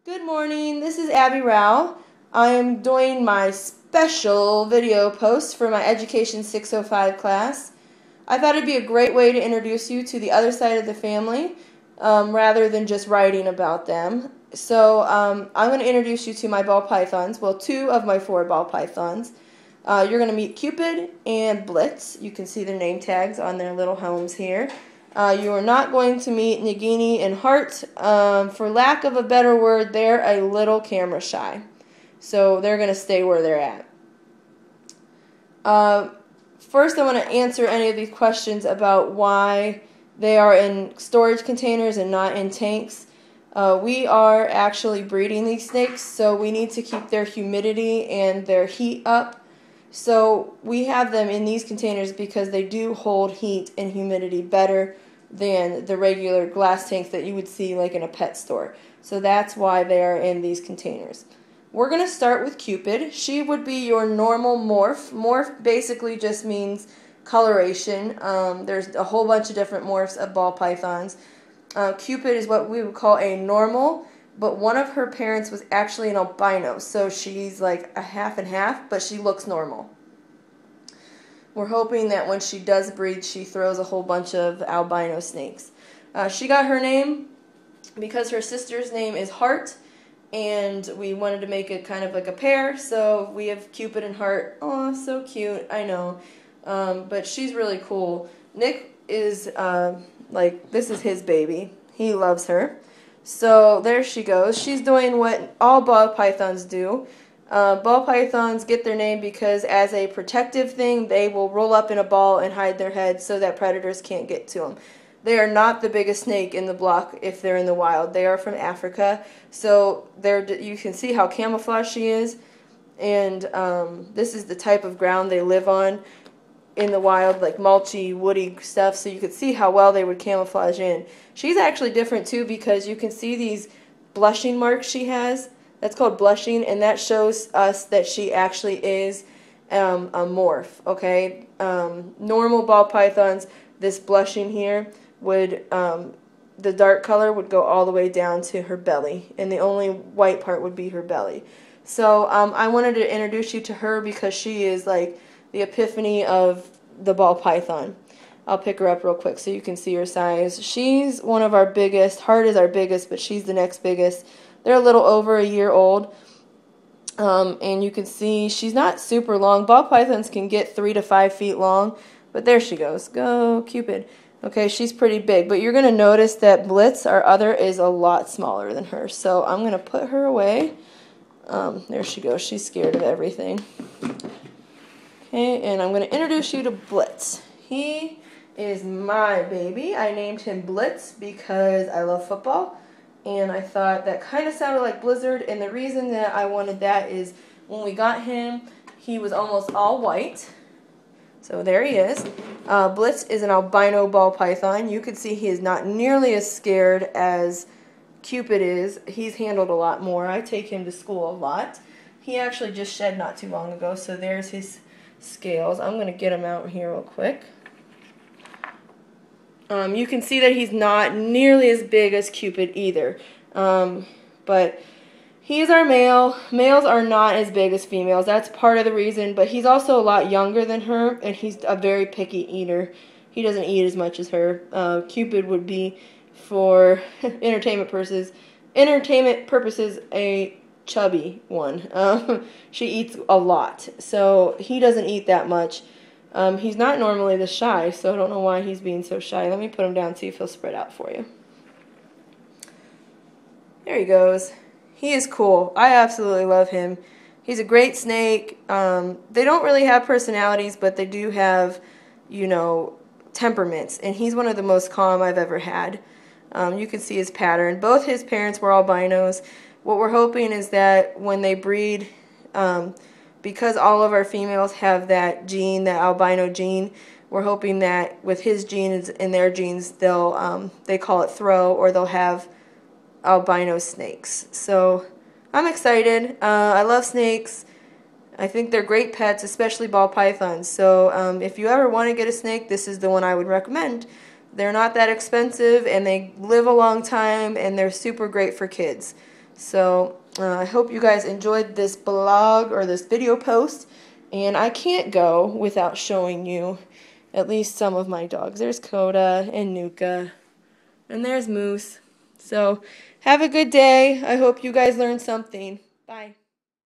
Good morning, this is Abby Rao. I am doing my special video post for my Education 605 class. I thought it'd be a great way to introduce you to the other side of the family rather than just writing about them. So I'm going to introduce you to my ball pythons, well, two of my four ball pythons. You're going to meet Cupid and Blitz. You can see their name tags on their little helms here. You are not going to meet Nagini and Heart. For lack of a better word, they're a little camera shy. So they're going to stay where they're at. First, I want to answer any of these questions about why they are in storage containers and not in tanks. We are actually breeding these snakes, so we need to keep their humidity and their heat up. So we have them in these containers because they do hold heat and humidity better than the regular glass tanks that you would see like in a pet store. So that's why they are in these containers. We're going to start with Cupid. She would be your normal morph. Morph basically just means coloration. There's a whole bunch of different morphs of ball pythons. Cupid is what we would call a normal, but one of her parents was actually an albino, so she's like a half and half, but she looks normal. We're hoping that when she does breed, she throws a whole bunch of albino snakes. She got her name because her sister's name is Heart, and we wanted to make it kind of like a pair, so we have Cupid and Heart. Oh, so cute, I know. But she's really cool. Nick is, this is his baby. He loves her. So there she goes. She's doing what all ball pythons do. Ball pythons get their name because as a protective thing, they will roll up in a ball and hide their head so that predators can't get to them. They are not the biggest snake in the block if they're in the wild. They are from Africa, so you can see how camouflaged she is. And this is the type of ground they live on in the wild, like mulchy, woody stuff, so you could see how well they would camouflage in. She's actually different too because you can see these blushing marks she has. That's called blushing, and that shows us that she actually is a morph, okay? Normal ball pythons, this blushing here would, the dark color would go all the way down to her belly, and the only white part would be her belly. So I wanted to introduce you to her because she is like the epiphany of the ball python. I'll pick her up real quick so you can see her size. She's one of our biggest. Heart is our biggest, but she's the next biggest. They're a little over a year old. And you can see she's not super long. Ball pythons can get 3 to 5 feet long, but there she goes. Go, Cupid. Okay, she's pretty big, but you're going to notice that Blitz, our other, is a lot smaller than her. So I'm going to put her away. There she goes. She's scared of everything. Okay, and I'm going to introduce you to Blitz. He is my baby. I named him Blitz because I love football, and I thought that kind of sounded like Blizzard, and the reason that I wanted that is when we got him, he was almost all white. So there he is. Blitz is an albino ball python. You can see he is not nearly as scared as Cupid is. He's handled a lot more. I take him to school a lot. He actually just shed not too long ago, so there's his scales. I'm going to get him out here real quick. You can see that he's not nearly as big as Cupid either. But he's our male. Males are not as big as females. That's part of the reason. But he's also a lot younger than her, and he's a very picky eater. He doesn't eat as much as her. Cupid would be, for entertainment purposes, a chubby one. She eats a lot, so he doesn't eat that much. He's not normally this shy, so I don't know why he's being so shy. Let me put him down and see if he'll spread out for you. There he goes. He is cool. I absolutely love him. He's a great snake. They don't really have personalities, but they do have, you know, temperaments, and he's one of the most calm I've ever had. You can see his pattern. Both his parents were albinos. What we're hoping is that when they breed, because all of our females have that gene, that albino gene, we're hoping that with his genes and their genes, they call it throw, or they'll have albino snakes. So I'm excited. I love snakes. I think they're great pets, especially ball pythons. So if you ever want to get a snake, this is the one I would recommend. They're not that expensive, and they live a long time, and they're super great for kids. So I hope you guys enjoyed this blog or this video post. And I can't go without showing you at least some of my dogs. There's Coda and Nuka. And there's Moose. So have a good day. I hope you guys learned something. Bye.